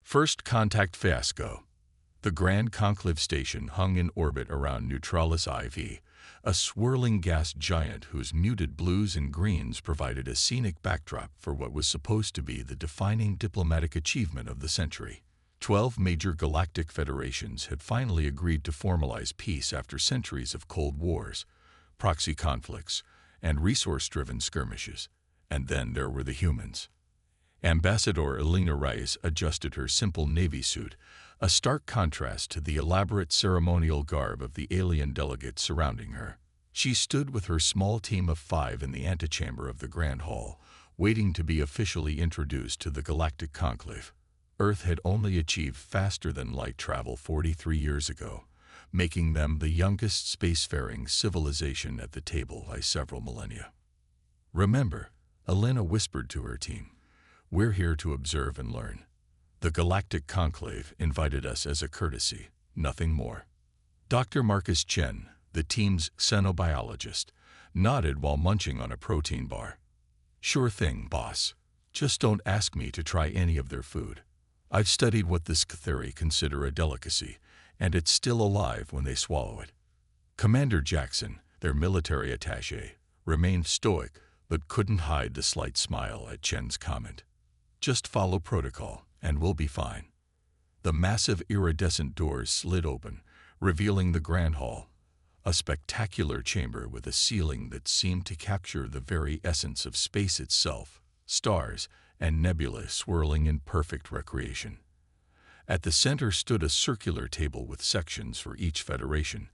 First contact fiasco. The Grand Conclave Station hung in orbit around Neutralis IV, a swirling gas giant whose muted blues and greens provided a scenic backdrop for what was supposed to be the defining diplomatic achievement of the century. 12 major galactic federations had finally agreed to formalize peace after centuries of cold wars, proxy conflicts, and resource-driven skirmishes. And then there were the humans. Ambassador Elena Rice adjusted her simple navy suit, a stark contrast to the elaborate ceremonial garb of the alien delegates surrounding her. She stood with her small team of 5 in the antechamber of the Grand Hall, waiting to be officially introduced to the Galactic Conclave. Earth had only achieved faster-than-light travel 43 years ago, making them the youngest spacefaring civilization at the table by several millennia. "Remember," Elena whispered to her team, "we're here to observe and learn. The Galactic Conclave invited us as a courtesy, nothing more." Dr. Marcus Chen, the team's xenobiologist, nodded while munching on a protein bar. "Sure thing, boss. Just don't ask me to try any of their food. I've studied what the Scytheri consider a delicacy, and it's still alive when they swallow it." Commander Jackson, their military attaché, remained stoic but couldn't hide the slight smile at Chen's comment. "Just follow protocol, and we'll be fine." The massive iridescent doors slid open, revealing the Grand Hall, a spectacular chamber with a ceiling that seemed to capture the very essence of space itself, stars and nebulae swirling in perfect recreation. At the center stood a circular table with sections for each federation,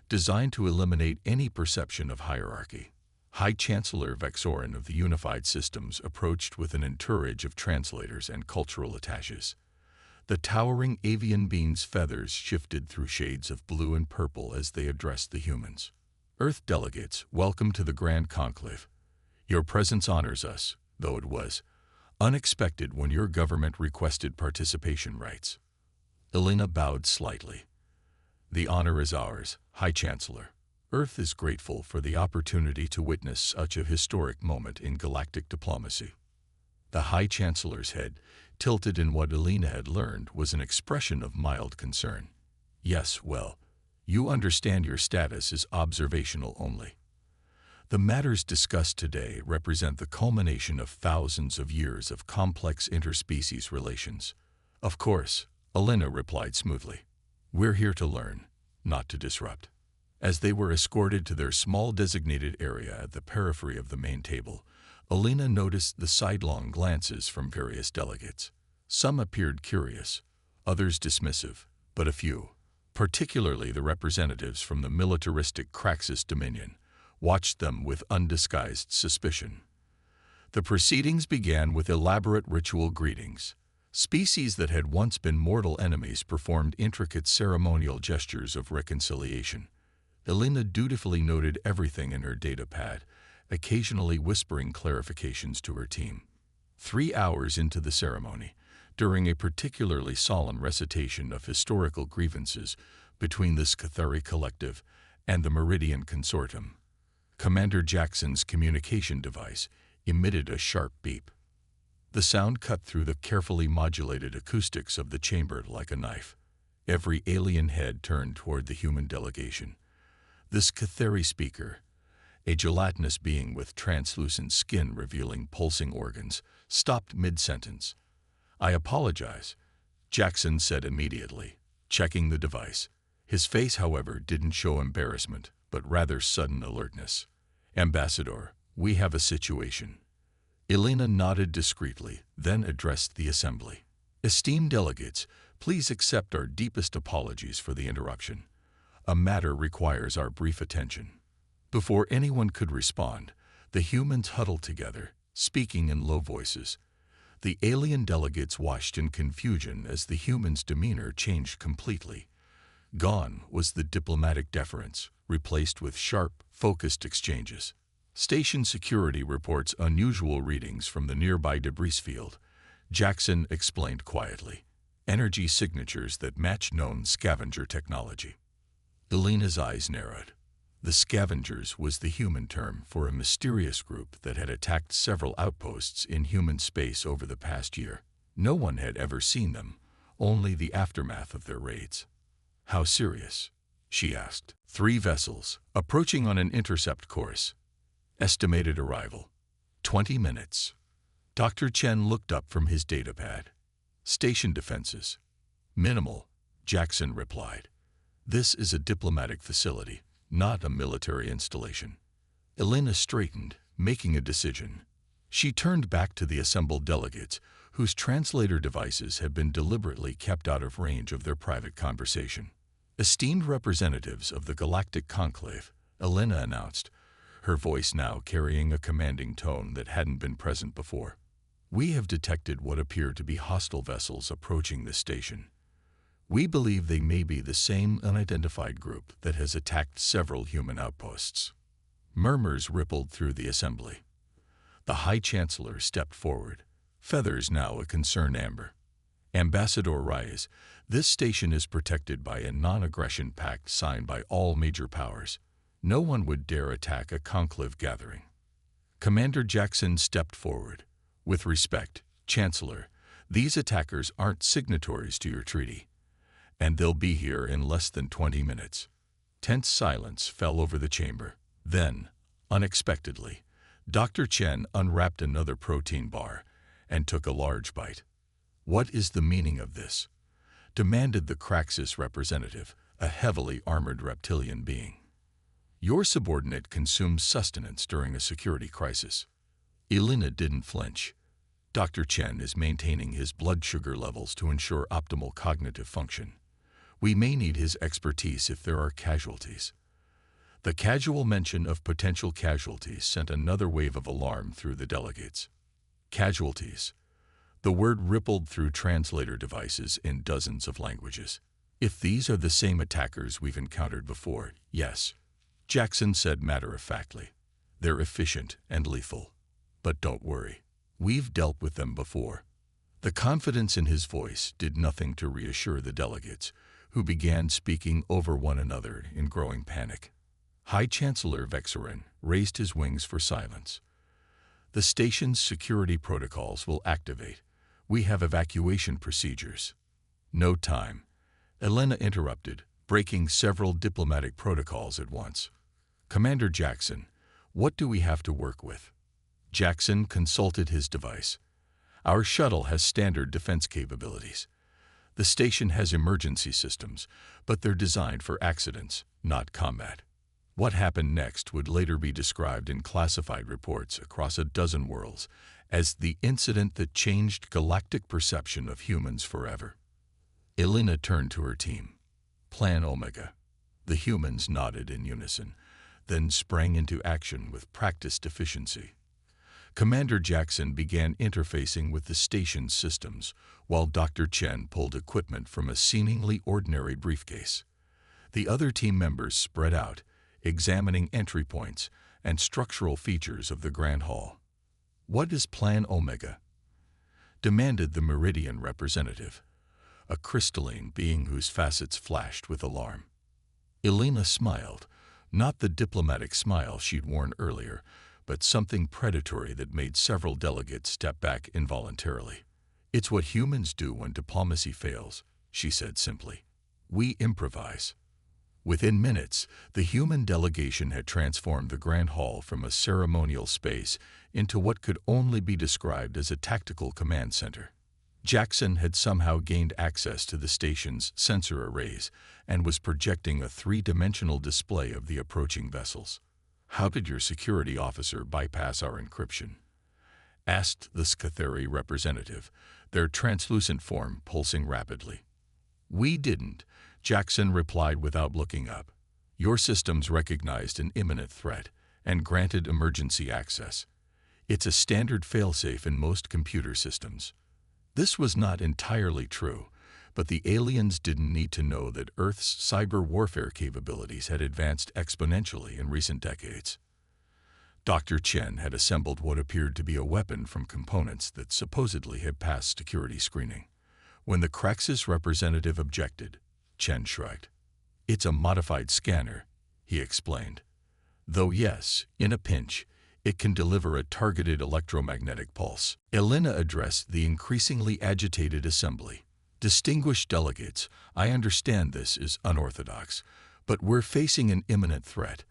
designed to eliminate any perception of hierarchy. High Chancellor Vexorin of the Unified Systems approached with an entourage of translators and cultural attaches. The towering avian being's feathers shifted through shades of blue and purple as they addressed the humans. "Earth delegates, welcome to the Grand Conclave. Your presence honors us, though it was unexpected when your government requested participation rights." Elena bowed slightly. "The honor is ours, High Chancellor. Earth is grateful for the opportunity to witness such a historic moment in galactic diplomacy." The High Chancellor's head, tilted in what Elena had learned, was an expression of mild concern. "Yes, well, you understand your status is observational only. The matters discussed today represent the culmination of thousands of years of complex interspecies relations." "Of course," Elena replied smoothly. "We're here to learn, not to disrupt." As they were escorted to their small designated area at the periphery of the main table, Elena noticed the sidelong glances from various delegates. Some appeared curious, others dismissive, but a few, particularly the representatives from the militaristic Craxus Dominion, watched them with undisguised suspicion. The proceedings began with elaborate ritual greetings. Species that had once been mortal enemies performed intricate ceremonial gestures of reconciliation. Elena dutifully noted everything in her data pad, occasionally whispering clarifications to her team. 3 hours into the ceremony, during a particularly solemn recitation of historical grievances between the Scytheri Collective and the Meridian Consortium, Commander Jackson's communication device emitted a sharp beep. The sound cut through the carefully modulated acoustics of the chamber like a knife. Every alien head turned toward the human delegation. The Scytheri speaker, a gelatinous being with translucent skin revealing pulsing organs, stopped mid-sentence. "I apologize," Jackson said immediately, checking the device. His face, however, didn't show embarrassment, but rather sudden alertness. "Ambassador, we have a situation." Elena nodded discreetly, then addressed the assembly. "Esteemed delegates, please accept our deepest apologies for the interruption. A matter requires our brief attention." Before anyone could respond, the humans huddled together, speaking in low voices. The alien delegates watched in confusion as the humans' demeanor changed completely. Gone was the diplomatic deference, replaced with sharp, focused exchanges. "Station security reports unusual readings from the nearby debris field," Jackson explained quietly. "Energy signatures that match known scavenger technology." Elena's eyes narrowed. The Scavengers was the human term for a mysterious group that had attacked several outposts in human space over the past year. No one had ever seen them, only the aftermath of their raids. "How serious?" she asked. "3 vessels, approaching on an intercept course. Estimated arrival, 20 minutes. Dr. Chen looked up from his datapad. "Station defenses." "Minimal," Jackson replied. "This is a diplomatic facility, not a military installation." Elena straightened, making a decision. She turned back to the assembled delegates, whose translator devices had been deliberately kept out of range of their private conversation. "Esteemed representatives of the Galactic Conclave," Elena announced, her voice now carrying a commanding tone that hadn't been present before. "We have detected what appear to be hostile vessels approaching this station. We believe they may be the same unidentified group that has attacked several human outposts." Murmurs rippled through the assembly. The High Chancellor stepped forward, feathers now a concerned amber. "Ambassador Reyes, this station is protected by a non-aggression pact signed by all major powers. No one would dare attack a conclave gathering." Commander Jackson stepped forward. "With respect, Chancellor, these attackers aren't signatories to your treaty, and they'll be here in less than 20 minutes." Tense silence fell over the chamber. Then, unexpectedly, Dr. Chen unwrapped another protein bar and took a large bite. "What is the meaning of this?" demanded the Craxus representative, a heavily armored reptilian being. "Your subordinate consumes sustenance during a security crisis." Elena didn't flinch. "Dr. Chen is maintaining his blood sugar levels to ensure optimal cognitive function. We may need his expertise if there are casualties." The casual mention of potential casualties sent another wave of alarm through the delegates. Casualties. The word rippled through translator devices in dozens of languages. "If these are the same attackers we've encountered before, yes," Jackson said matter-of-factly. "They're efficient and lethal. But don't worry. We've dealt with them before." The confidence in his voice did nothing to reassure the delegates, who began speaking over one another in growing panic. High Chancellor Vexerin raised his wings for silence. "The station's security protocols will activate. We have evacuation procedures." "No time," Elena interrupted, breaking several diplomatic protocols at once. "Commander Jackson, what do we have to work with?" Jackson consulted his device. "Our shuttle has standard defense capabilities. The station has emergency systems, but they're designed for accidents, not combat." What happened next would later be described in classified reports across a dozen worlds as the incident that changed galactic perception of humans forever. Elena turned to her team. "Plan Omega." The humans nodded in unison, then sprang into action with practiced efficiency. Commander Jackson began interfacing with the station's systems, while Dr. Chen pulled equipment from a seemingly ordinary briefcase. The other team members spread out, examining entry points and structural features of the Grand Hall. "What is Plan Omega?" demanded the Meridian representative, a crystalline being whose facets flashed with alarm. Elena smiled, not the diplomatic smile she'd worn earlier, but something predatory that made several delegates step back involuntarily. "It's what humans do when diplomacy fails," she said simply. "We improvise." Within minutes, the human delegation had transformed the Grand Hall from a ceremonial space into what could only be described as a tactical command center. Jackson had somehow gained access to the station's sensor arrays and was projecting a 3-dimensional display of the approaching vessels. "How did your security officer bypass our encryption?" asked the Scatheri representative, their translucent form pulsing rapidly. "We didn't," Jackson replied without looking up. "Your systems recognized an imminent threat and granted emergency access. It's a standard failsafe in most computer systems." This was not entirely true, but the aliens didn't need to know that Earth's cyber warfare capabilities had advanced exponentially in recent decades. Dr. Chen had assembled what appeared to be a weapon from components that supposedly had passed security screening. When the Craxus representative objected, Chen shrugged. "It's a modified scanner," he explained. "Though yes, in a pinch, it can deliver a targeted electromagnetic pulse." Elena addressed the increasingly agitated assembly. Distinguished delegates, I understand this is unorthodox, but we're facing an imminent threat.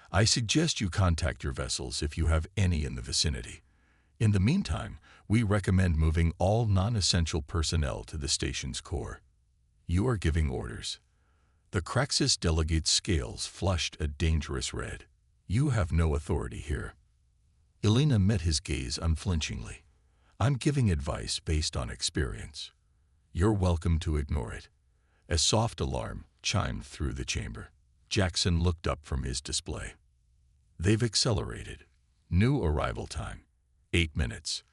I suggest you contact your vessels if you have any in the vicinity. In the meantime, we recommend moving all non-essential personnel to the station's core. You are giving orders. The Craxus delegate's scales flushed a dangerous red. You have no authority here. Elena met his gaze unflinchingly. I'm giving advice based on experience. You're welcome to ignore it. A soft alarm chimed through the chamber. Jackson looked up from his display. They've accelerated. New arrival time, 8 minutes.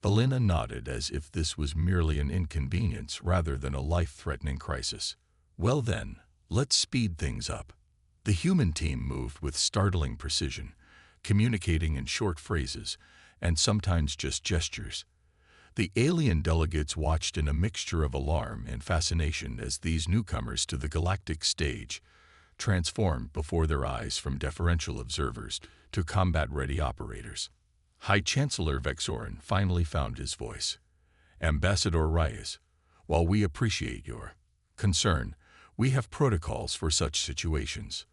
Elena nodded as if this was merely an inconvenience rather than a life-threatening crisis. Well then, let's speed things up. The human team moved with startling precision, communicating in short phrases and sometimes just gestures. The alien delegates watched in a mixture of alarm and fascination as these newcomers to the galactic stage transformed before their eyes from deferential observers to combat-ready operators. High Chancellor Vexorin finally found his voice. Ambassador Reyes, while we appreciate your concern, we have protocols for such situations.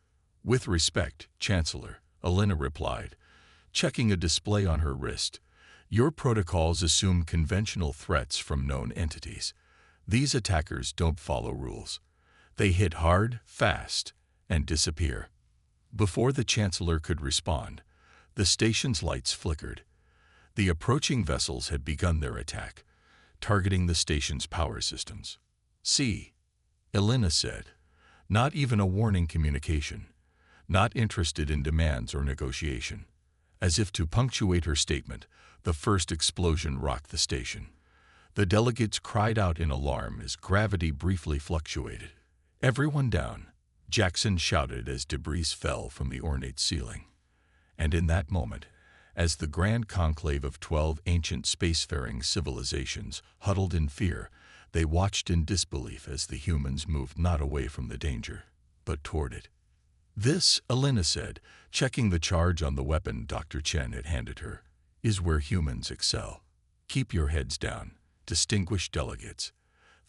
With respect, Chancellor, Elena replied, checking a display on her wrist. Your protocols assume conventional threats from known entities. These attackers don't follow rules. They hit hard, fast, and disappear. Before the Chancellor could respond, the station's lights flickered. The approaching vessels had begun their attack, targeting the station's power systems. See, Elena said, not even a warning communication, not interested in demands or negotiation. As if to punctuate her statement, the first explosion rocked the station. The delegates cried out in alarm as gravity briefly fluctuated. Everyone down, Jackson shouted as debris fell from the ornate ceiling. And in that moment, as the grand conclave of 12 ancient spacefaring civilizations huddled in fear, they watched in disbelief as the humans moved not away from the danger, but toward it. This, Elena said, checking the charge on the weapon Dr. Chen had handed her, is where humans excel. Keep your heads down, distinguished delegates.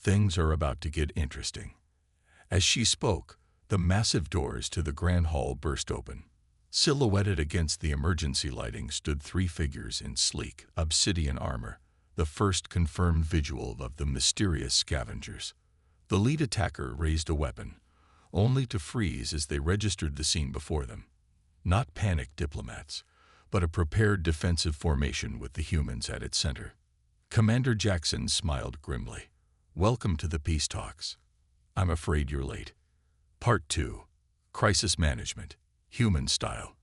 Things are about to get interesting. As she spoke, the massive doors to the grand hall burst open. Silhouetted against the emergency lighting stood 3 figures in sleek, obsidian armor, the first confirmed visual of the mysterious scavengers. The lead attacker raised a weapon, only to freeze as they registered the scene before them. Not panicked diplomats, but a prepared defensive formation with the humans at its center. Commander Jackson smiled grimly. Welcome to the peace talks. I'm afraid you're late. Part 2. Crisis Management. Human Style.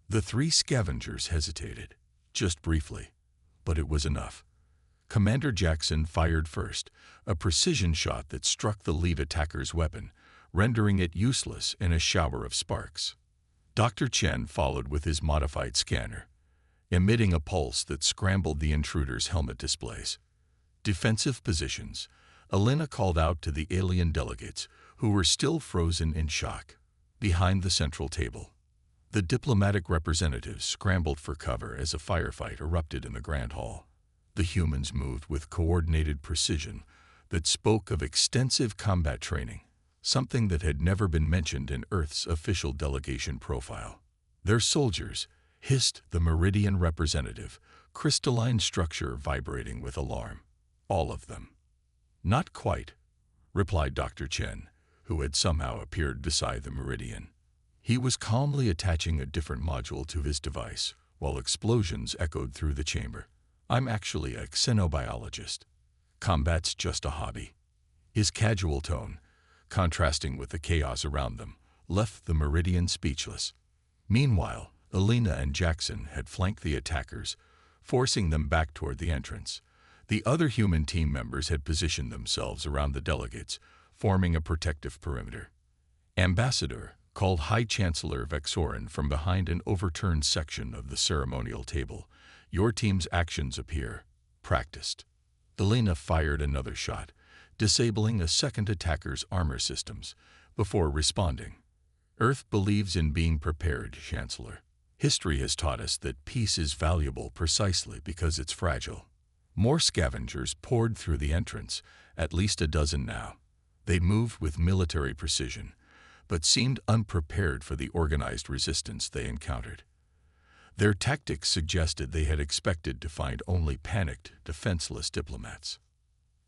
The 3 scavengers hesitated, just briefly, but it was enough. Commander Jackson fired first, a precision shot that struck the lead attacker's weapon, rendering it useless in a shower of sparks. Dr. Chen followed with his modified scanner, emitting a pulse that scrambled the intruder's helmet displays. Defensive positions. Elena called out to the alien delegates, who were still frozen in shock, behind the central table. The diplomatic representatives scrambled for cover as a firefight erupted in the Grand Hall. The humans moved with coordinated precision that spoke of extensive combat training, something that had never been mentioned in Earth's official delegation profile. Their soldiers, hissed the Meridian representative, crystalline structure vibrating with alarm. All of them. Not quite, replied Dr. Chen, who had somehow appeared beside the Meridian. He was calmly attaching a different module to his device, while explosions echoed through the chamber. I'm actually a xenobiologist. Combat's just a hobby. His casual tone, contrasting with the chaos around them, left the Meridian speechless. Meanwhile, Elena and Jackson had flanked the attackers, forcing them back toward the entrance. The other human team members had positioned themselves around the delegates, forming a protective perimeter. Ambassador, called High Chancellor Vexorin from behind an overturned section of the ceremonial table, your team's actions appear practiced. Elena fired another shot, disabling a second attacker's armor systems, before responding. Earth believes in being prepared, Chancellor. History has taught us that peace is valuable precisely because it's fragile. More scavengers poured through the entrance At least a dozen now. They moved with military precision, but seemed unprepared for the organized resistance they encountered. Their tactics suggested they had expected to find only panicked, defenseless diplomats.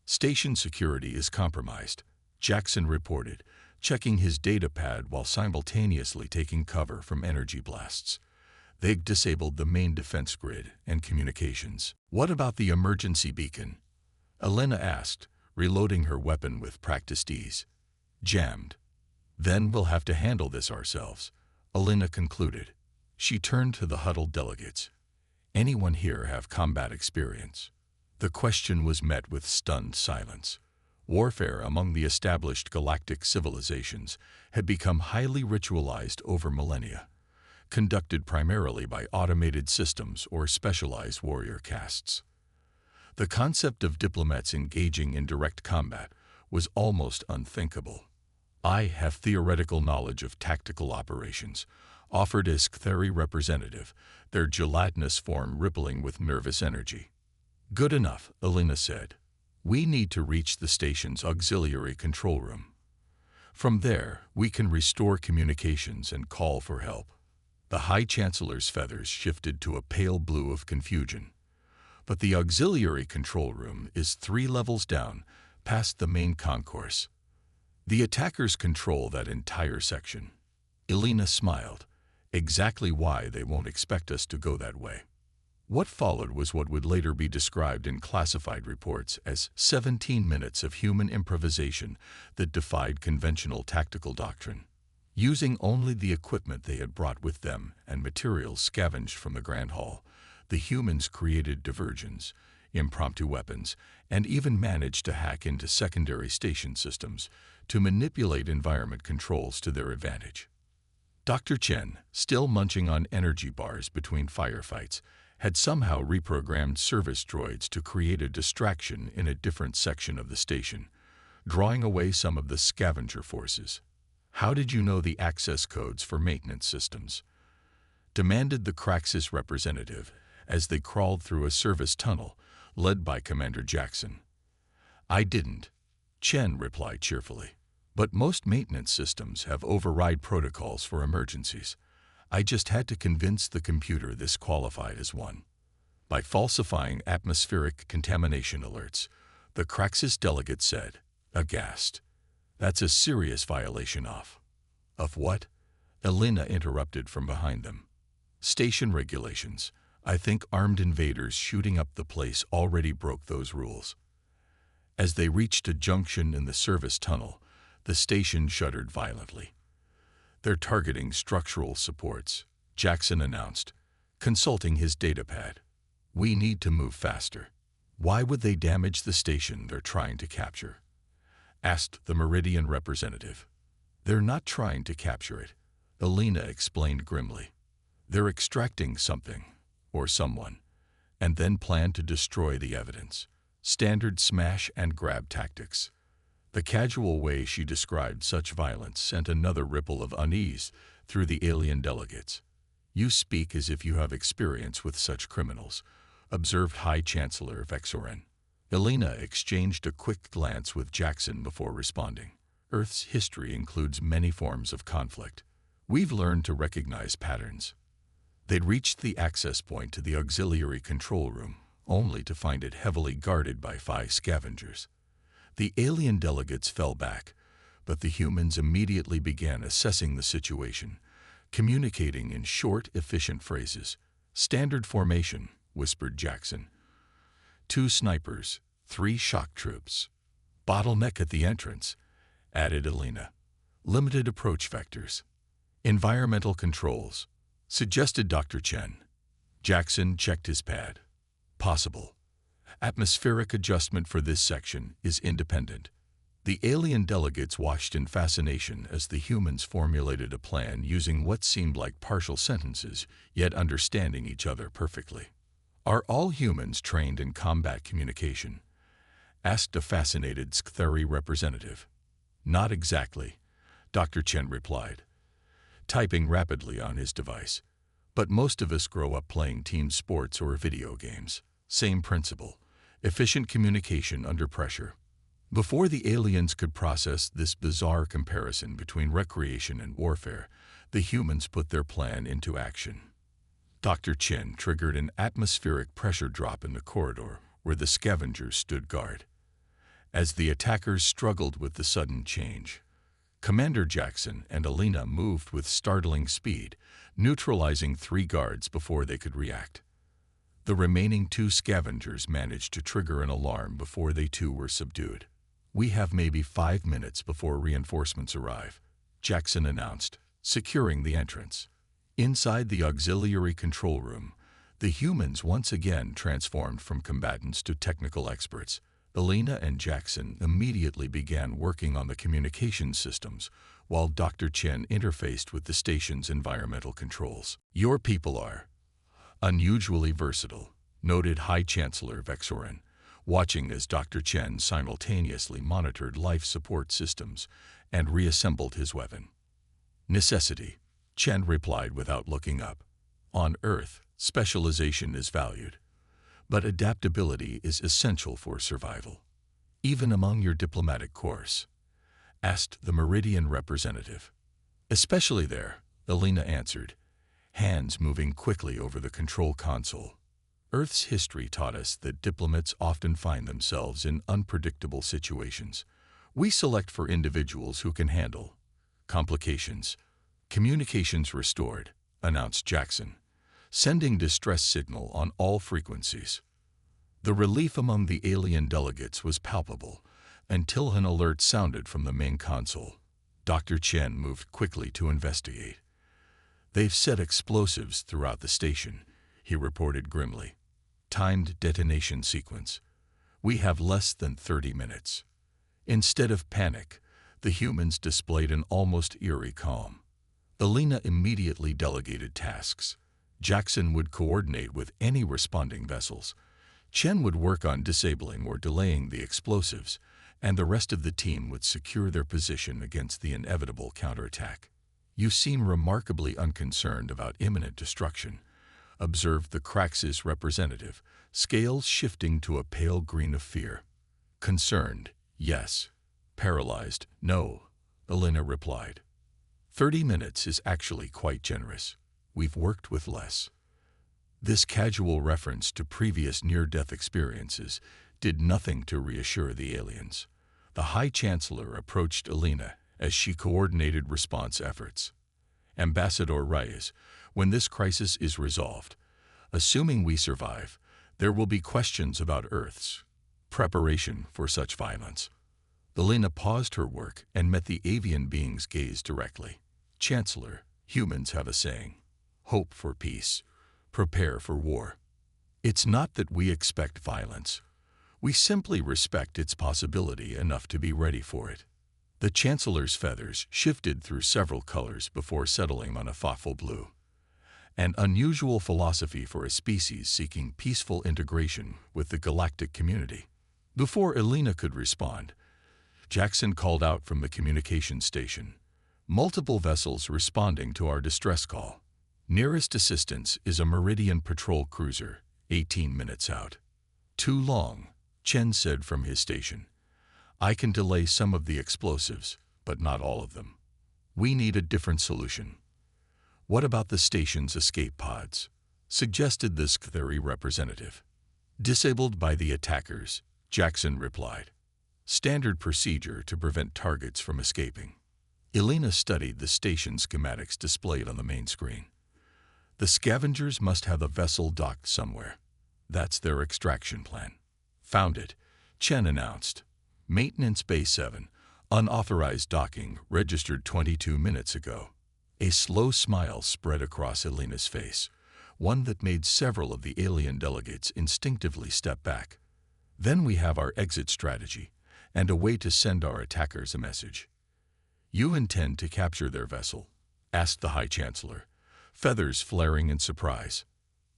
Station security is compromised, Jackson reported, checking his datapad while simultaneously taking cover from energy blasts. They've disabled the main defense grid and communications. What about the emergency beacon? Elena asked, reloading her weapon with practiced ease. Jammed. Then we'll have to handle this ourselves, Elena concluded. She turned to the huddled delegates. Anyone here have combat experience? The question was met with stunned silence. Warfare among the established galactic civilizations had become highly ritualized over millennia, conducted primarily by automated systems or specialized warrior castes. The concept of diplomats engaging in direct combat was almost unthinkable. I have theoretical knowledge of tactical operations, offered as Theory representative, their gelatinous form rippling with nervous energy. Good enough, Elena said. We need to reach the station's auxiliary control room. From there, we can restore communications and call for help. The High Chancellor's feathers shifted to a pale blue of confusion. But the auxiliary control room is 3 levels down, past the main concourse. The attackers control that entire section. Elena smiled. Exactly why they won't expect us to go that way. What followed was what would later be described in classified reports as 17 minutes of human improvisation that defied conventional tactical doctrine. Using only the equipment they had brought with them and materials scavenged from the Grand Hall, the humans created diversions, impromptu weapons, and even managed to hack into secondary station systems to manipulate environment controls to their advantage. Dr. Chen, still munching on energy bars between firefights, had somehow reprogrammed service droids to create a distraction in a different section of the station, drawing away some of the scavenger forces. How did you know the access codes for maintenance systems? Demanded the Craxus representative as they crawled through a service tunnel led by Commander Jackson. I didn't, Chen replied cheerfully. But most maintenance systems have override protocols for emergencies. I just had to convince the computer this qualified as one. By falsifying atmospheric contamination alerts, the Craxus delegate said, aghast. That's a serious violation of what? Elena interrupted from behind them. Station regulations. I think armed invaders shooting up the place already broke those rules. As they reached a junction in the service tunnel, the station shuddered violently. They're targeting structural supports, Jackson announced, consulting his datapad. We need to move faster. Why would they damage the station they're trying to capture? Asked the Meridian representative. They're not trying to capture it, Elena explained grimly. They're extracting something, or someone, and then plan to destroy the evidence. Standard smash and grab tactics. The casual way she described such violence sent another ripple of unease through the alien delegates. You speak as if you have experience with such criminals, observed High Chancellor Vexorin. Elena exchanged a quick glance with Jackson before responding. Earth's history includes many forms of conflict. We've learned to recognize patterns. They'd reached the access point to the auxiliary control room, only to find it heavily guarded by 5 scavengers. The alien delegates fell back, but the humans immediately began assessing the situation, communicating in short, efficient phrases. Standard formation, whispered Jackson. 2 snipers, 3 shock troops. Bottleneck at the entrance, added Elena. Limited approach vectors. Environmental controls, suggested Dr. Chen. Jackson checked his pad. Possible. Atmospheric adjustment for this section is independent. The alien delegates watched in fascination as the humans formulated a plan using what seemed like partial sentences, yet understanding each other perfectly. Are all humans trained in combat communication? Asked a fascinated Theory representative. Not exactly, Dr. Chen replied, typing rapidly on his device. But most of us grow up playing team sports or video games. Same principle. Efficient communication under pressure. Before the aliens could process this bizarre comparison between recreation and warfare, the humans put their plan into action. Dr. Chen triggered an atmospheric pressure drop in the corridor where the scavengers stood guard. As the attackers struggled with the sudden change, Commander Jackson and Alina moved with startling speed, neutralizing 3 guards before they could react. The remaining 2 scavengers managed to trigger an alarm before they too were subdued. "We have maybe 5 minutes before reinforcements arrive," Jackson announced, securing the entrance. Inside the auxiliary control room, the humans once again transformed from combatants to technical experts. Alina and Jackson immediately began working on the communication systems, while Dr. Chen interfaced with the station's environmental controls. "Your people are unusually versatile," noted High Chancellor Vexorin, watching as Dr. Chen simultaneously monitored life support systems and reassembled his weapon. "Necessity," Chen replied without looking up. "On Earth, specialization is valued, but adaptability is essential for survival." "Even among your diplomatic corps?" asked the Meridian representative. "Especially there," Alina answered, hands moving quickly over the control console. "Earth's history taught us that diplomats often find themselves in unpredictable situations. We select for individuals who can handle complications." "Communications restored," announced Jackson, sending distress signal on all frequencies. The relief among the alien delegates was palpable until an alert sounded from the main console. Dr. Chen moved quickly to investigate. "They've set explosives throughout the station," he reported grimly. "Timed detonation sequence. We have less than 30 minutes. Instead of panic, the humans displayed an almost eerie calm. Alina immediately delegated tasks. Jackson would coordinate with any responding vessels. Chen would work on disabling or delaying the explosives, and the rest of the team would secure their position against the inevitable counterattack. "You seem remarkably unconcerned about imminent destruction," observed the Craxus representative, scales shifting to a pale green of fear. "Concerned, yes. Paralyzed, no," Alina replied. 30 minutes is actually quite generous. We've worked with less." This casual reference to previous near-death experiences did nothing to reassure the aliens. The High Chancellor approached Alina as she coordinated response efforts. "Ambassador Reyes, when this crisis is resolved, assuming we survive, there will be questions about Earth's preparation for such violence." Alina paused her work and met the avian being's gaze directly. "Chancellor, humans have a saying. Hope for peace. Prepare for war. It's not that we expect violence. We simply respect its possibility enough to be ready for it." The Chancellor's feathers shifted through several colors before settling on a thoughtful blue. An unusual philosophy for a species seeking peaceful integration with the galactic community. Before Alina could respond, Jackson called out from the communication station. "Multiple vessels responding to our distress call. Nearest assistance is a Meridian patrol cruiser, 18 minutes out." "Too long," Chen said from his station. "I can delay some of the explosives, but not all of them. We need a different solution." "What about the station's escape pods?" suggested the Theory representative. "Disabled by the attackers," Jackson replied. "Standard procedure to prevent targets from escaping." Alina studied the station schematics displayed on the main screen. "The scavengers must have a vessel docked somewhere. That's their extraction plan." "Found it," Chen announced. "Maintenance Bay 7, unauthorized docking, registered 22 minutes ago." A slow smile spread across Alina's face, one that made several of the alien delegates instinctively step back. "Then we have our exit strategy, and a way to send our attackers a message." "You intend to capture their vessel?" asked the High Chancellor, feathers flaring in surprise.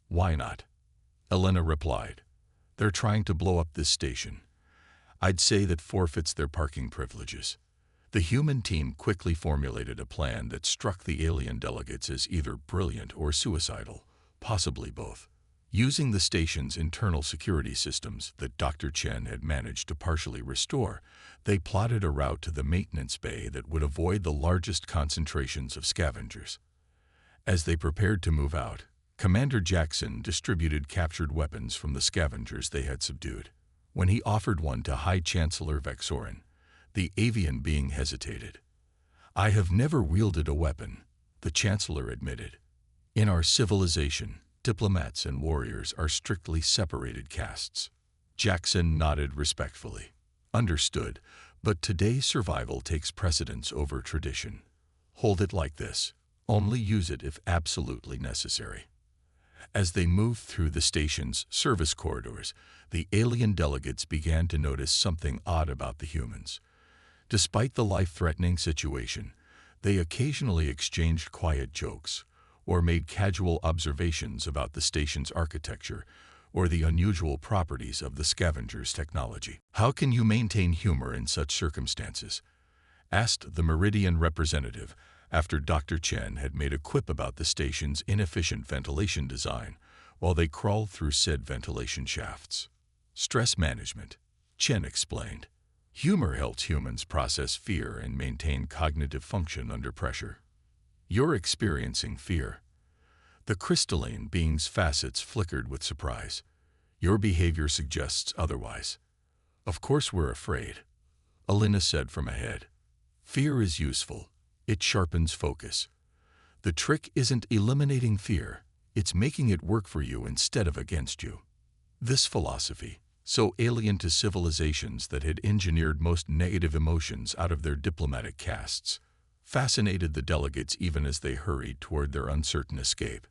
"Why not?" Alina replied. "They're trying to blow up this station. I'd say that forfeits their parking privileges." The human team quickly formulated a plan that struck the alien delegates as either brilliant or suicidal, possibly both. Using the station's internal security systems that Dr. Chen had managed to partially restore, they plotted a route to the maintenance bay that would avoid the largest concentrations of scavengers. As they prepared to move out, Commander Jackson distributed captured weapons from the scavengers they had subdued. When he offered one to High Chancellor Vexorin, the avian being hesitated. "I have never wielded a weapon," the Chancellor admitted. "In our civilization, diplomats and warriors are strictly separated castes." Jackson nodded respectfully. "Understood, but today's survival takes precedence over tradition. Hold it like this. Only use it if absolutely necessary." As they moved through the station's service corridors, the alien delegates began to notice something odd about the humans. Despite the life-threatening situation, they occasionally exchanged quiet jokes or made casual observations about the station's architecture or the unusual properties of the scavengers' technology. "How can you maintain humor in such circumstances?" asked the Meridian representative after Dr. Chen had made a quip about the station's inefficient ventilation design while they crawled through said ventilation shafts. "Stress management," Chen explained. "Humor helps humans process fear and maintain cognitive function under pressure." "You're experiencing fear." The crystalline being's facets flickered with surprise. "Your behavior suggests otherwise." "Of course we're afraid," Alina said from ahead. "Fear is useful. It sharpens focus. The trick isn't eliminating fear, it's making it work for you instead of against you." This philosophy, so alien to civilizations that had engineered most negative emotions out of their diplomatic castes, fascinated the delegates even as they hurried toward their uncertain escape.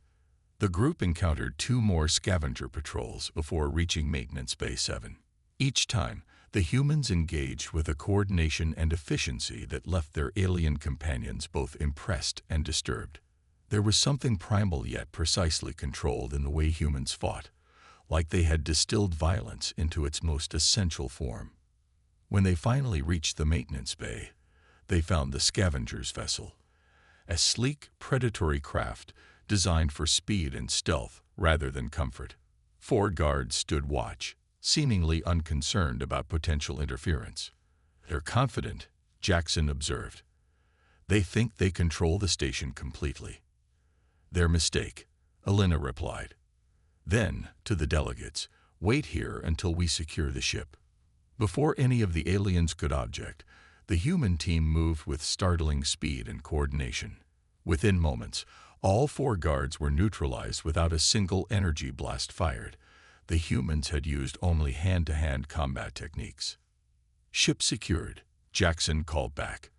The group encountered 2 more scavenger patrols before reaching Maintenance Bay 7. Each time, the humans engaged with a coordination and efficiency that left their alien companions both impressed and disturbed. There was something primal yet precisely controlled in the way humans fought, like they had distilled violence into its most essential form. When they finally reached the maintenance bay, they found the scavenger's vessel, a sleek, predatory craft designed for speed and stealth rather than comfort. 4 guards stood watch, seemingly unconcerned about potential interference. "They're confident," Jackson observed. "They think they control the station completely." "Their mistake," Alina replied. Then, to the delegates, "Wait here until we secure the ship." Before any of the aliens could object, the human team moved with startling speed and coordination. Within moments, all 4 guards were neutralized without a single energy blast fired. The humans had used only hand-to-hand combat techniques. "Ship secured," Jackson called back.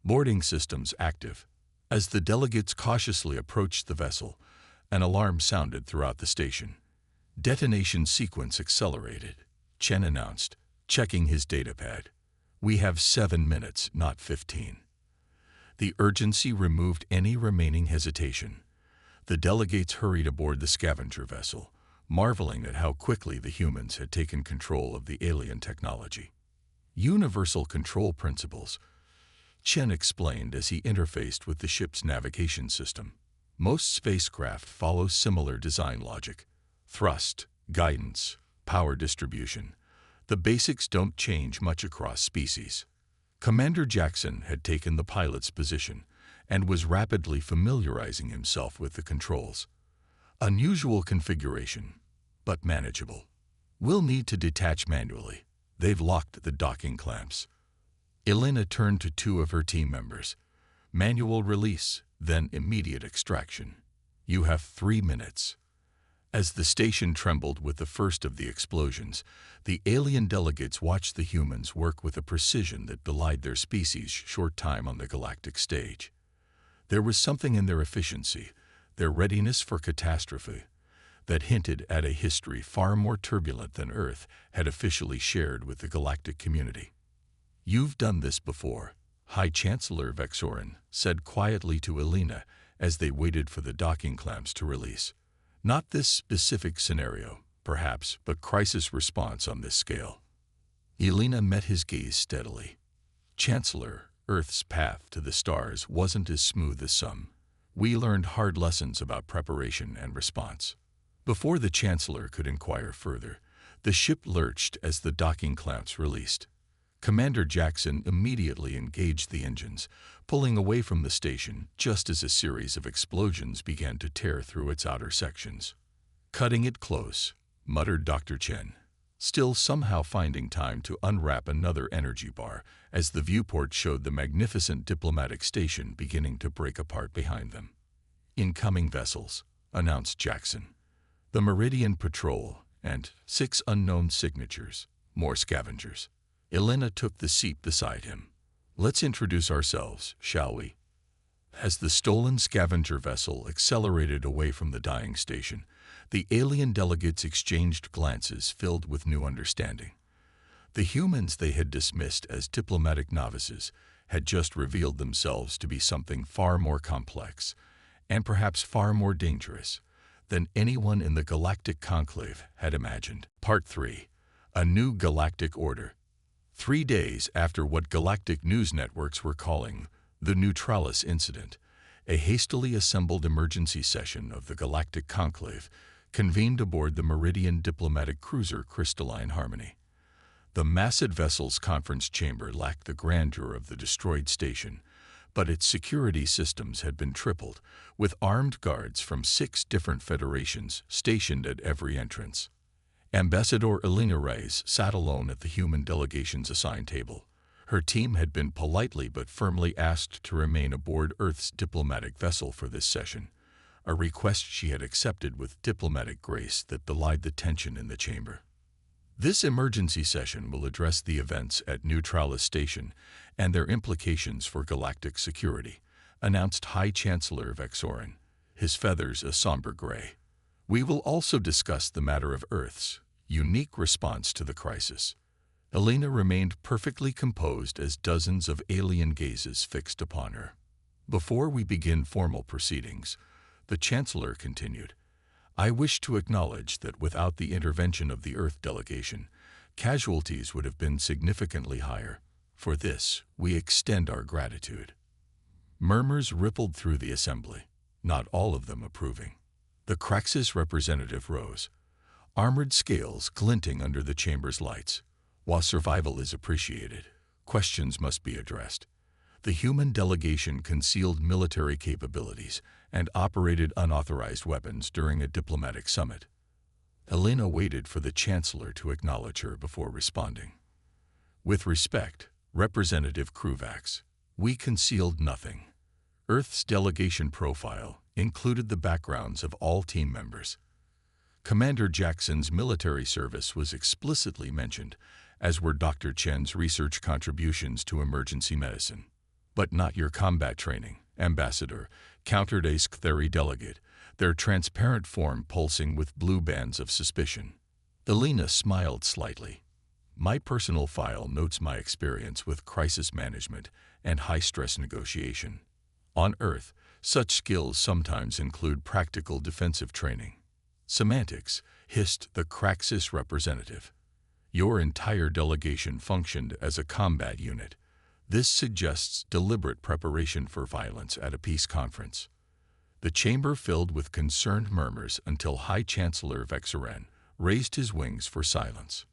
"Boarding systems active." As the delegates cautiously approached the vessel, an alarm sounded throughout the station. "Detonation sequence accelerated," Chen announced, checking his datapad. "We have 7 minutes, not 15. The urgency removed any remaining hesitation. The delegates hurried aboard the scavenger vessel, marveling at how quickly the humans had taken control of the alien technology. "Universal control principles," Chen explained as he interfaced with the ship's navigation system. "Most spacecraft follow similar design logic. Thrust, guidance, power distribution. The basics don't change much across species." Commander Jackson had taken the pilot's position and was rapidly familiarizing himself with the controls. "Unusual configuration, but manageable. We'll need to detach manually. They've locked the docking clamps." Elena turned to 2 of her team members. "Manual release, then immediate extraction. You have 3 minutes." As the station trembled with the first of the explosions, the alien delegates watched the humans work with a precision that belied their species' short time on the galactic stage. There was something in their efficiency, their readiness for catastrophe, that hinted at a history far more turbulent than Earth had officially shared with the galactic community. "You've done this before," High Chancellor Vexorin said quietly to Elena as they waited for the docking clamps to release. "Not this specific scenario, perhaps, but crisis response on this scale." Elena met his gaze steadily. "Chancellor, Earth's path to the stars wasn't as smooth as some. We learned hard lessons about preparation and response." Before the Chancellor could inquire further, the ship lurched as the docking clamps released. Commander Jackson immediately engaged the engines, pulling away from the station just as a series of explosions began to tear through its outer sections. "Cutting it close," muttered Dr. Chen, still somehow finding time to unwrap another energy bar as the viewport showed the magnificent diplomatic station beginning to break apart behind them. "Incoming vessels," announced Jackson. "The Meridian Patrol and 6 unknown signatures, more scavengers." Elena took the seat beside him. "Let's introduce ourselves, shall we?" As the stolen scavenger vessel accelerated away from the dying station, the alien delegates exchanged glances filled with new understanding. The humans they had dismissed as diplomatic novices had just revealed themselves to be something far more complex, and perhaps far more dangerous, than anyone in the Galactic Conclave had imagined. Part 3. A New Galactic Order. 3 days after what galactic news networks were calling the Neutralis Incident, a hastily assembled emergency session of the Galactic Conclave convened aboard the Meridian diplomatic cruiser Crystalline Harmony. The massive vessel's conference chamber lacked the grandeur of the destroyed station, but its security systems had been tripled, with armed guards from 6 different federations stationed at every entrance. Ambassador Elena Reyes sat alone at the human delegation's assigned table. Her team had been politely but firmly asked to remain aboard Earth's diplomatic vessel for this session, a request she had accepted with diplomatic grace that belied the tension in the chamber. This emergency session will address the events at Neutralis Station and their implications for galactic security, announced High Chancellor Vexorin, his feathers a somber gray. We will also discuss the matter of Earth's unique response to the crisis. Elena remained perfectly composed as dozens of alien gazes fixed upon her. Before we begin formal proceedings, the Chancellor continued, "I wish to acknowledge that without the intervention of the Earth delegation, casualties would have been significantly higher. For this, we extend our gratitude." Murmurs rippled through the assembly, not all of them approving. The Craxus representative rose, armored scales glinting under the chamber's lights. "While survival is appreciated, questions must be addressed. The human delegation concealed military capabilities and operated unauthorized weapons during a diplomatic summit." Elena waited for the Chancellor to acknowledge her before responding. "With respect, Representative Kruvax, we concealed nothing. Earth's delegation profile included the backgrounds of all team members. Commander Jackson's military service was explicitly mentioned, as were Dr. Chen's research contributions to emergency medicine. But not your combat training, Ambassador," countered a Sktheri delegate, their transparent form pulsing with blue bands of suspicion. Elena smiled slightly. "My personal file notes my experience with crisis management and high-stress negotiation. On Earth, such skills sometimes include practical defensive training." "Semantics," hissed the Craxus representative. "Your entire delegation functioned as a combat unit. This suggests deliberate preparation for violence at a peace conference." The chamber filled with concerned murmurs until High Chancellor Vexorin raised his wings for silence.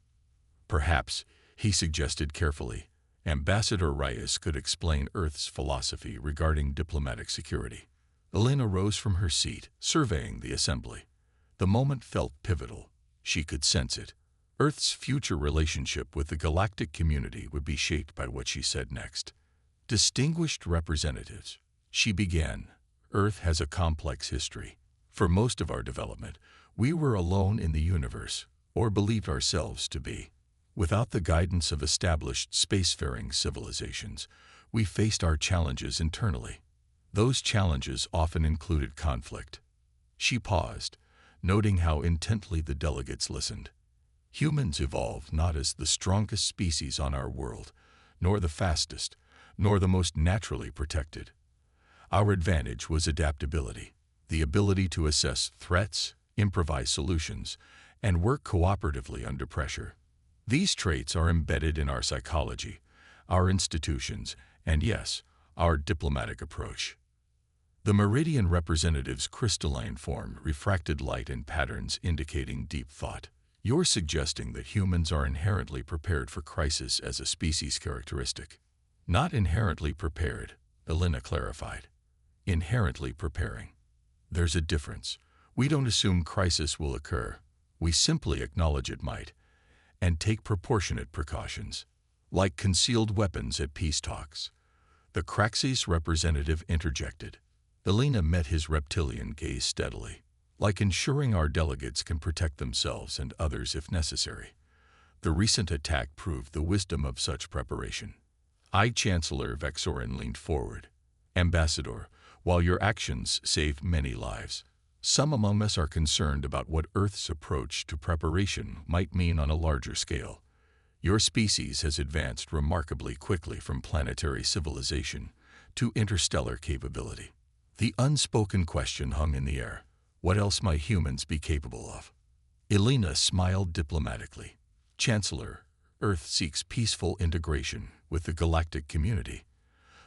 "Perhaps," he suggested carefully, "Ambassador Reyes could explain Earth's philosophy regarding diplomatic security." Elena rose from her seat, surveying the assembly. The moment felt pivotal. She could sense it. Earth's future relationship with the galactic community would be shaped by what she said next. "Distinguished representatives," she began, "Earth has a complex history. For most of our development, we were alone in the universe, or believed ourselves to be. Without the guidance of established spacefaring civilizations, we faced our challenges internally. Those challenges often included conflict." She paused, noting how intently the delegates listened. "Humans evolved not as the strongest species on our world, nor the fastest, nor the most naturally protected. Our advantage was adaptability, the ability to assess threats, improvise solutions, and work cooperatively under pressure. These traits are embedded in our psychology, our institutions, and yes, our diplomatic approach." The meridian representative's crystalline form refracted light in patterns indicating deep thought. You're suggesting that humans are inherently prepared for crisis as a species characteristic. Not inherently prepared, Elena clarified. Inherently preparing. There's a difference. We don't assume crisis will occur. We simply acknowledge it might, and take proportionate precautions, like concealed weapons at peace talks. The Craxis representative interjected. Elena met his reptilian gaze steadily, like ensuring our delegates can protect themselves and others if necessary. The recent attack proved the wisdom of such preparation. Chancellor Vexorin leaned forward. Ambassador, while your actions saved many lives, some among us are concerned about what Earth's approach to preparation might mean on a larger scale. Your species has advanced remarkably quickly from planetary civilization to interstellar capability. The unspoken question hung in the air. What else might humans be capable of? Elena smiled diplomatically. Chancellor, Earth seeks peaceful integration with the galactic community.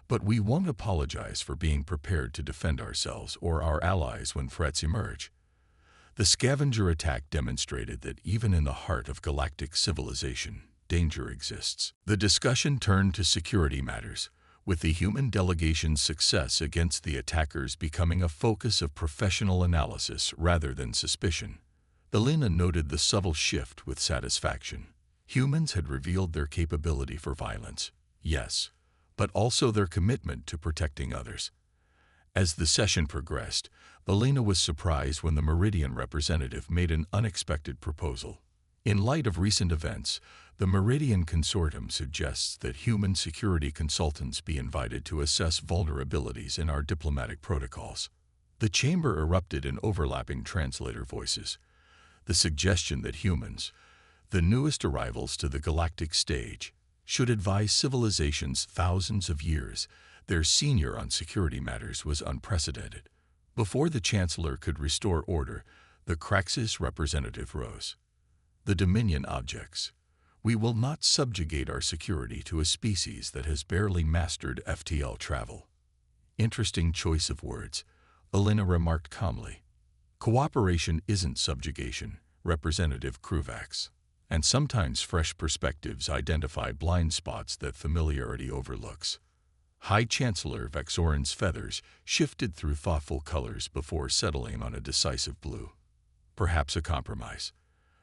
But we won't apologize for being prepared to defend ourselves or our allies when threats emerge. The scavenger attack demonstrated that even in the heart of galactic civilization, danger exists. The discussion turned to security matters, with the human delegation's success against the attackers becoming a focus of professional analysis rather than suspicion. Elena noted the subtle shift with satisfaction. Humans had revealed their capability for violence, yes, but also their commitment to protecting others. As the session progressed, Elena was surprised when the Meridian representative made an unexpected proposal. In light of recent events, the Meridian Consortium suggests that human security consultants be invited to assess vulnerabilities in our diplomatic protocols. The chamber erupted in overlapping translator voices. The suggestion that humans, the newest arrivals to the galactic stage, should advise civilizations thousands of years their senior on security matters was unprecedented. Before the Chancellor could restore order, the Craxis representative rose. The Dominion objects. We will not subjugate our security to a species that has barely mastered FTL travel. Interesting choice of words, Elena remarked calmly. Cooperation isn't subjugation, Representative Kruvax. And sometimes fresh perspectives identify blind spots that familiarity overlooks. High Chancellor Vexorin's feathers shifted through thoughtful colors before settling on a decisive blue. Perhaps a compromise.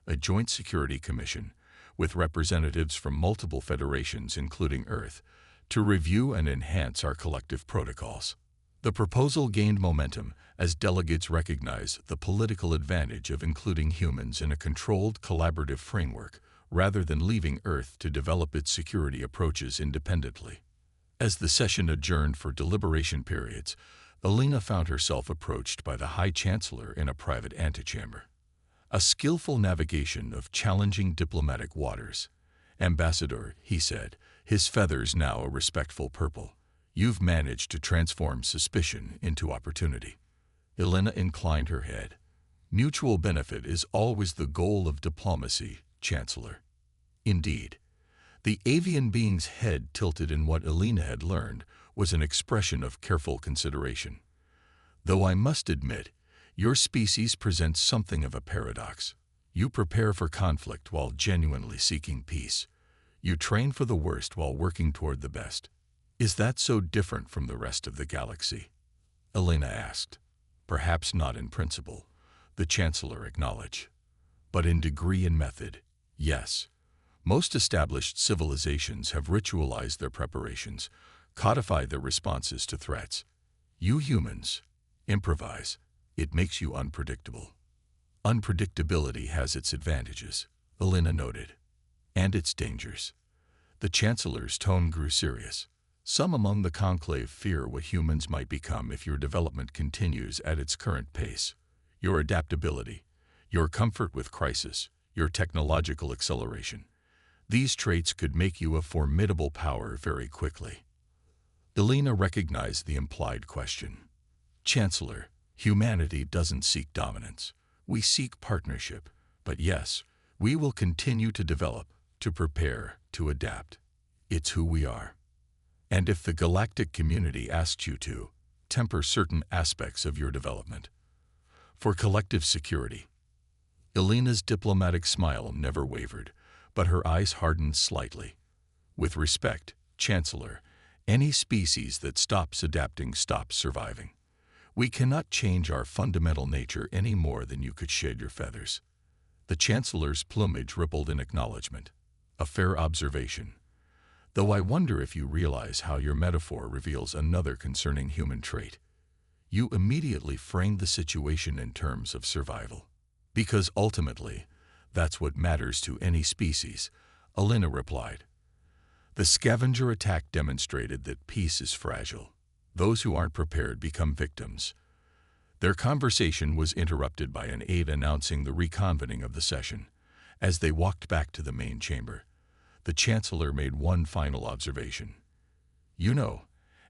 A joint security commission, with representatives from multiple federations including Earth, to review and enhance our collective protocols. The proposal gained momentum as delegates recognized the political advantage of including humans in a controlled, collaborative framework rather than leaving Earth to develop its security approaches independently. As the session adjourned for deliberation periods, Elena found herself approached by the High Chancellor in a private antechamber. A skillful navigation of challenging diplomatic waters. Ambassador, he said, his feathers now a respectful purple. You've managed to transform suspicion into opportunity. Elena inclined her head. Mutual benefit is always the goal of diplomacy, Chancellor. Indeed. The avian being's head tilted in what Elena had learned was an expression of careful consideration. Though I must admit, your species presents something of a paradox. You prepare for conflict while genuinely seeking peace. You train for the worst while working toward the best. Is that so different from the rest of the galaxy? Elena asked. Perhaps not in principle, the Chancellor acknowledged. But in degree and method, yes. Most established civilizations have ritualized their preparations, codified their responses to threats. You humans improvise. It makes you unpredictable. Unpredictability has its advantages, Elena noted, and its dangers. The Chancellor's tone grew serious. Some among the conclave fear what humans might become if your development continues at its current pace. Your adaptability, your comfort with crisis, your technological acceleration. These traits could make you a formidable power very quickly. Elena recognized the implied question. Chancellor, humanity doesn't seek dominance. We seek partnership. But yes, we will continue to develop, to prepare, to adapt. It's who we are. And if the galactic community asks you to, temper certain aspects of your development. For collective security, Elena's diplomatic smile never wavered, but her eyes hardened slightly. With respect, Chancellor, any species that stops adapting stops surviving. We cannot change our fundamental nature any more than you could shed your feathers. The Chancellor's plumage rippled in acknowledgement. A fair observation. Though I wonder if you realize how your metaphor reveals another concerning human trait. You immediately framed the situation in terms of survival. Because ultimately, that's what matters to any species, Elena replied. The scavenger attack demonstrated that peace is fragile. Those who aren't prepared become victims. Their conversation was interrupted by an aide announcing the reconvening of the session. As they walked back to the main chamber, the Chancellor made one final observation. You know,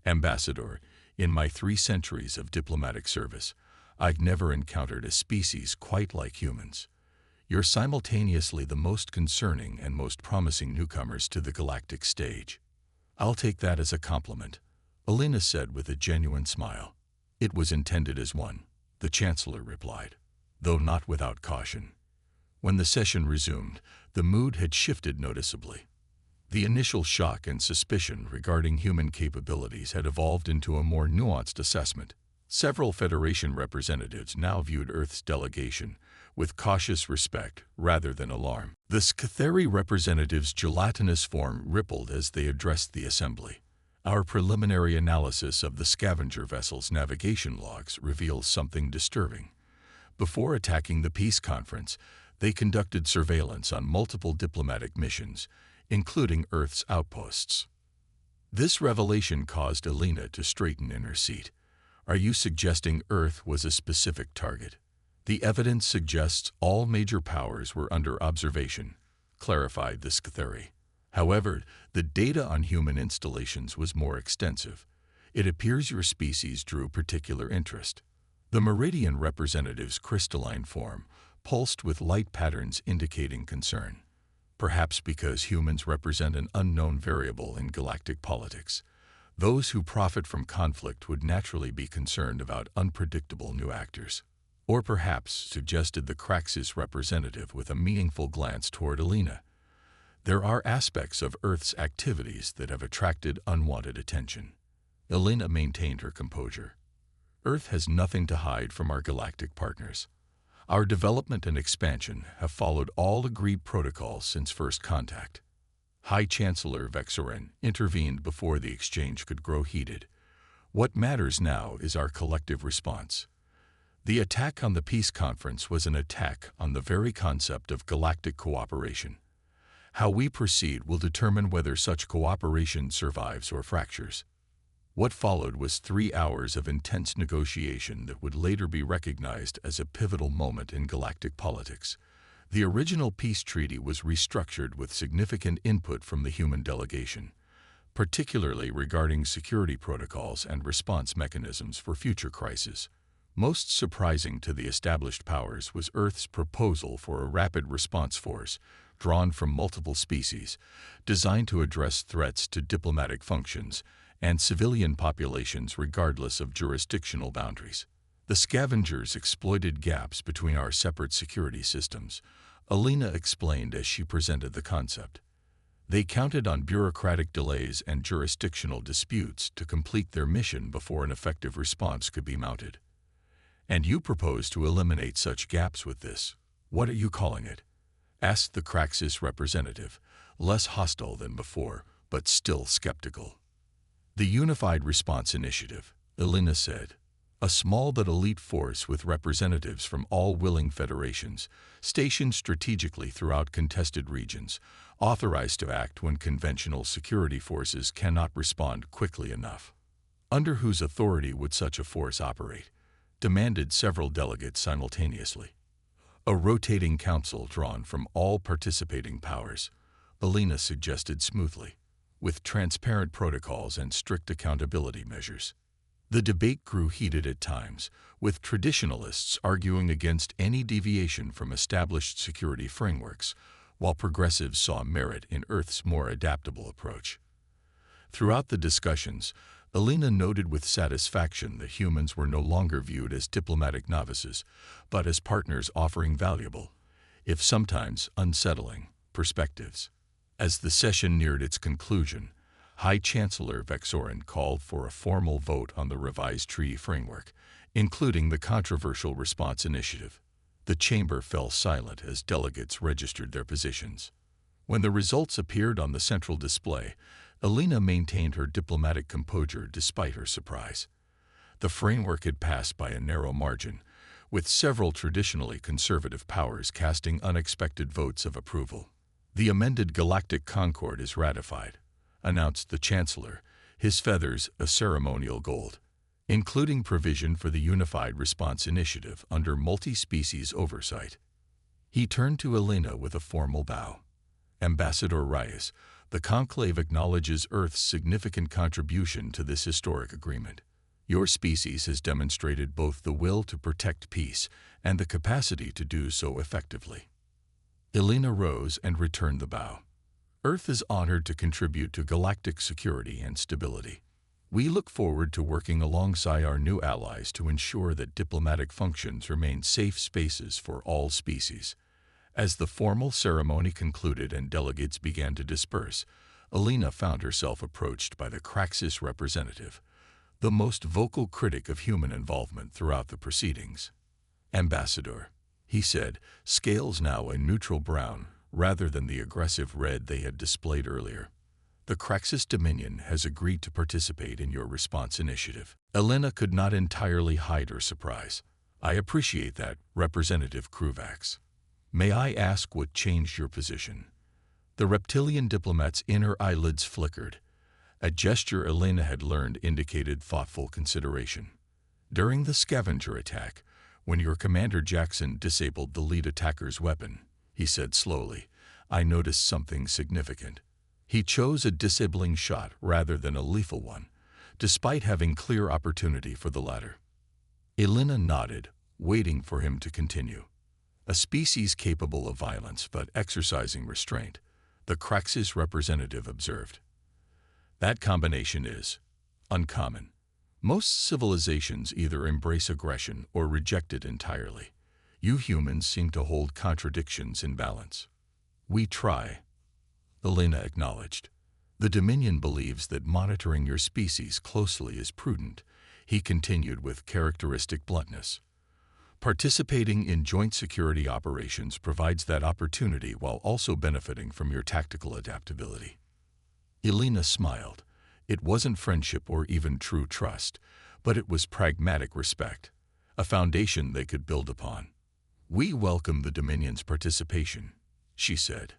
Ambassador, in my 3 centuries of diplomatic service, I've never encountered a species quite like humans. You're simultaneously the most concerning and most promising newcomers to the galactic stage. I'll take that as a compliment, Elena said with a genuine smile. It was intended as one, the Chancellor replied, though not without caution. When the session resumed, the mood had shifted noticeably. The initial shock and suspicion regarding human capabilities had evolved into a more nuanced assessment. Several Federation representatives now viewed Earth's delegation with cautious respect rather than alarm. The Scatheri representatives' gelatinous form rippled as they addressed the assembly. Our preliminary analysis of the scavenger vessel's navigation logs reveals something disturbing. Before attacking the peace conference, they conducted surveillance on multiple diplomatic missions, including Earth's outposts. This revelation caused Elena to straighten in her seat. Are you suggesting Earth was a specific target? The evidence suggests all major powers were under observation, clarified the Scatheri. However, the data on human installations was more extensive. It appears your species drew particular interest. The Meridian representative's crystalline form pulsed with light patterns indicating concern. Perhaps because humans represent an unknown variable in galactic politics. Those who profit from conflict would naturally be concerned about unpredictable new actors. Or perhaps, suggested the Craxus representative with a meaningful glance toward Elena. There are aspects of Earth's activities that have attracted unwanted attention. Elena maintained her composure. Earth has nothing to hide from our galactic partners. Our development and expansion have followed all agreed protocols since first contact. High Chancellor Vexorin intervened before the exchange could grow heated. What matters now is our collective response. The attack on the peace conference was an attack on the very concept of galactic cooperation. How we proceed will determine whether such cooperation survives or fractures. What followed was 3 hours of intense negotiation that would later be recognized as a pivotal moment in galactic politics. The original peace treaty was restructured with significant input from the human delegation, particularly regarding security protocols and response mechanisms for future crises. Most surprising to the established powers was Earth's proposal for a rapid response force, drawn from multiple species, designed to address threats to diplomatic functions and civilian populations regardless of jurisdictional boundaries. The scavengers exploited gaps between our separate security systems, Elena explained as she presented the concept. They counted on bureaucratic delays and jurisdictional disputes to complete their mission before an effective response could be mounted. And you propose to eliminate such gaps with this. What are you calling it? Asked the Craxus representative, less hostile than before, but still skeptical. The Unified Response Initiative, Elena said. A small but elite force with representatives from all willing federations, stationed strategically throughout contested regions, authorized to act when conventional security forces cannot respond quickly enough. Under whose authority would such a force operate? Demanded several delegates simultaneously. A rotating council drawn from all participating powers, Elena suggested smoothly, with transparent protocols and strict accountability measures. The debate grew heated at times, with traditionalists arguing against any deviation from established security frameworks, while progressives saw merit in Earth's more adaptable approach. Throughout the discussions, Alina noted with satisfaction that humans were no longer viewed as diplomatic novices, but as partners offering valuable, if sometimes unsettling, perspectives. As the session neared its conclusion, High Chancellor Vexorin called for a formal vote on the revised treaty framework, including the controversial response initiative. The chamber fell silent as delegates registered their positions. When the results appeared on the central display, Alina maintained her diplomatic composure despite her surprise. The framework had passed by a narrow margin, with several traditionally conservative powers casting unexpected votes of approval. "The amended Galactic Concord is ratified," announced the Chancellor, his feathers a ceremonial gold, including provision for the Unified Response Initiative under multi-species oversight. He turned to Alina with a formal bow. "Ambassador Reyes, the Conclave acknowledges Earth's significant contribution to this historic agreement. Your species has demonstrated both the will to protect peace and the capacity to do so effectively." Alina rose and returned the bow. "Earth is honored to contribute to galactic security and stability. We look forward to working alongside our new allies to ensure that diplomatic functions remain safe spaces for all species." As the formal ceremony concluded and delegates began to disperse, Alina found herself approached by the Craxus representative, the most vocal critic of human involvement throughout the proceedings. "Ambassador," he said, scales now a neutral brown rather than the aggressive red they had displayed earlier, "the Craxus Dominion has agreed to participate in your response initiative." Alina could not entirely hide her surprise. "I appreciate that, Representative Kruvax. May I ask what changed your position?" The reptilian diplomat's inner eyelids flickered. A gesture Alina had learned indicated thoughtful consideration. "During the scavenger attack, when your Commander Jackson disabled the lead attacker's weapon," he said slowly, "I noticed something significant. He chose a disabling shot rather than a lethal one, despite having clear opportunity for the latter." Alina nodded, waiting for him to continue. "A species capable of violence but exercising restraint," the Craxus representative observed. "That combination is uncommon. Most civilizations either embrace aggression or reject it entirely. You humans seem to hold contradictions in balance." "We try," Alina acknowledged. "The Dominion believes that monitoring your species closely is prudent," he continued with characteristic bluntness. "Participating in joint security operations provides that opportunity while also benefiting from your tactical adaptability." Alina smiled. It wasn't friendship or even true trust, but it was pragmatic respect, a foundation they could build upon. "We welcome the Dominion's participation," she said,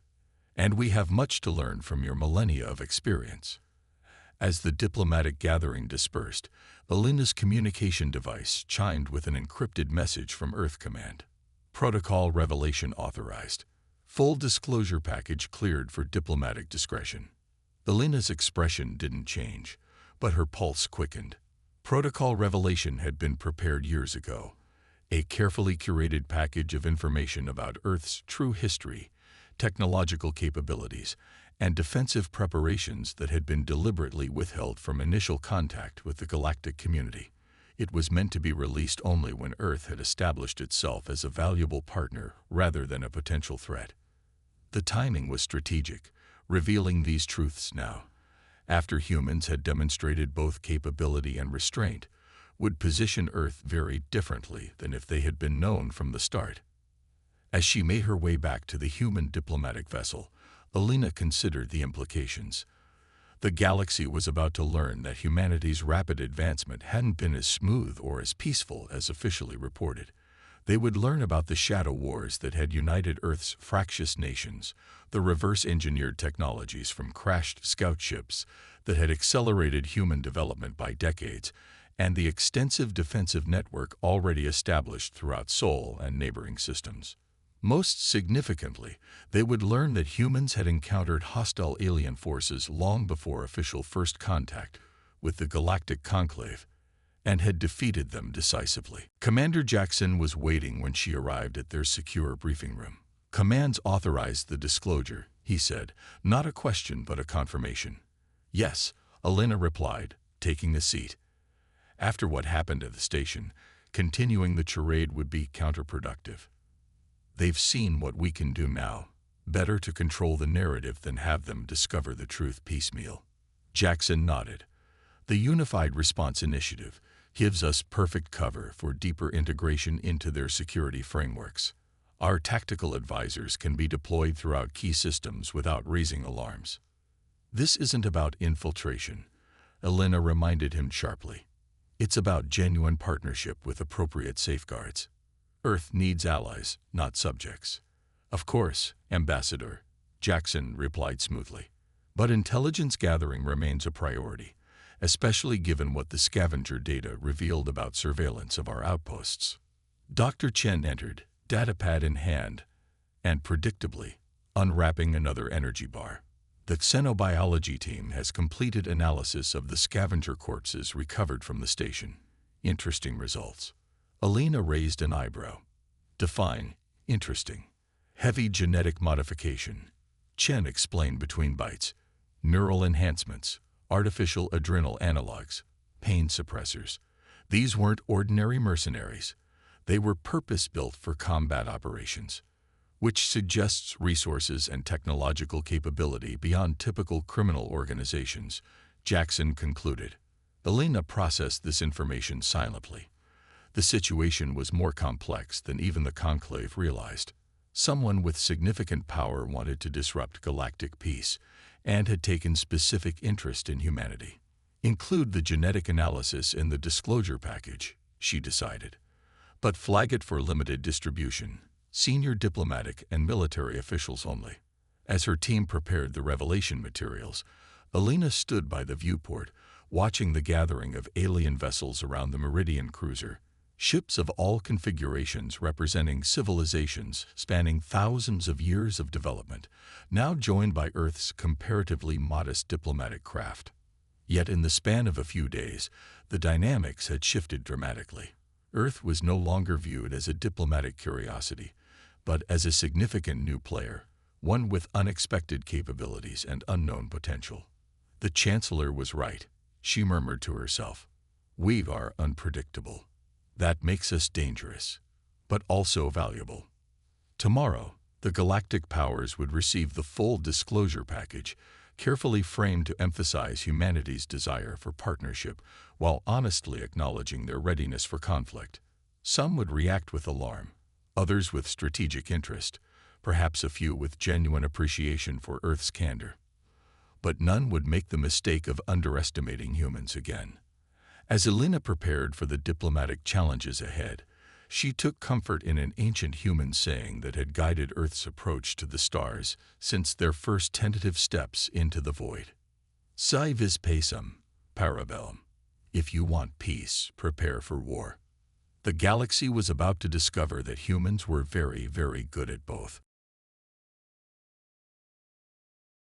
"and we have much to learn from your millennia of experience." As the diplomatic gathering dispersed, Alina's communication device chimed with an encrypted message from Earth Command. "Protocol revelation authorized. Full disclosure package cleared for diplomatic discretion." Alina's expression didn't change, but her pulse quickened. Protocol revelation had been prepared years ago, a carefully curated package of information about Earth's true history, technological capabilities, and defensive preparations that had been deliberately withheld from initial contact with the galactic community. It was meant to be released only when Earth had established itself as a valuable partner rather than a potential threat. The timing was strategic, revealing these truths now, after humans had demonstrated both capability and restraint, would position Earth very differently than if they had been known from the start. As she made her way back to the human diplomatic vessel, Alina considered the implications. The galaxy was about to learn that humanity's rapid advancement hadn't been as smooth or as peaceful as officially reported. They would learn about the shadow wars that had united Earth's fractious nations, the reverse-engineered technologies from crashed scout ships that had accelerated human development by decades, and the extensive defensive network already established throughout Sol and neighboring systems. Most significantly, they would learn that humans had encountered hostile alien forces long before official first contact with the Galactic Conclave, and had defeated them decisively. Commander Jackson was waiting when she arrived at their secure briefing room. "Commands authorized the disclosure," he said, "not a question but a confirmation." "Yes," Alina replied, taking a seat. After what happened at the station, continuing the charade would be counterproductive. They've seen what we can do now. Better to control the narrative than have them discover the truth piecemeal. Jackson nodded. The Unified Response Initiative gives us perfect cover for deeper integration into their security frameworks. Our tactical advisors can be deployed throughout key systems without raising alarms. This isn't about infiltration, Elena reminded him sharply. It's about genuine partnership with appropriate safeguards. Earth needs allies, not subjects. Of course, Ambassador, Jackson replied smoothly. But intelligence gathering remains a priority, especially given what the scavenger data revealed about surveillance of our outposts. Dr. Chen entered, datapad in hand, and predictably, unwrapping another energy bar. The xenobiology team has completed analysis of the scavenger corpses recovered from the station. Interesting results. Alina raised an eyebrow. Define interesting. Heavy genetic modification. Chen explained between bites. Neural enhancements, artificial adrenal analogs, pain suppressors. These weren't ordinary mercenaries. They were purpose-built for combat operations, which suggests resources and technological capability beyond typical criminal organizations, Jackson concluded. Elena processed this information silently. The situation was more complex than even the Conclave realized. Someone with significant power wanted to disrupt galactic peace and had taken specific interest in humanity. Include the genetic analysis in the disclosure package, she decided, but flag it for limited distribution. Senior diplomatic and military officials only. As her team prepared the revelation materials, Alina stood by the viewport, watching the gathering of alien vessels around the Meridian cruiser, ships of all configurations representing civilizations spanning thousands of years of development, now joined by Earth's comparatively modest diplomatic craft. Yet in the span of a few days, the dynamics had shifted dramatically. Earth was no longer viewed as a diplomatic curiosity, but as a significant new player, one with unexpected capabilities and unknown potential. The Chancellor was right, she murmured to herself. We are unpredictable. That makes us dangerous, but also valuable. Tomorrow, the galactic powers would receive the full disclosure package, carefully framed to emphasize humanity's desire for partnership while honestly acknowledging their readiness for conflict. Some would react with alarm, others with strategic interest, perhaps a few with genuine appreciation for Earth's candor. But none would make the mistake of underestimating humans again. As Elena prepared for the diplomatic challenges ahead, she took comfort in an ancient human saying that had guided Earth's approach to the stars since their first tentative steps into the void. Si vis pacem, parabellum. If you want peace, prepare for war. The galaxy was about to discover that humans were very, very good at both.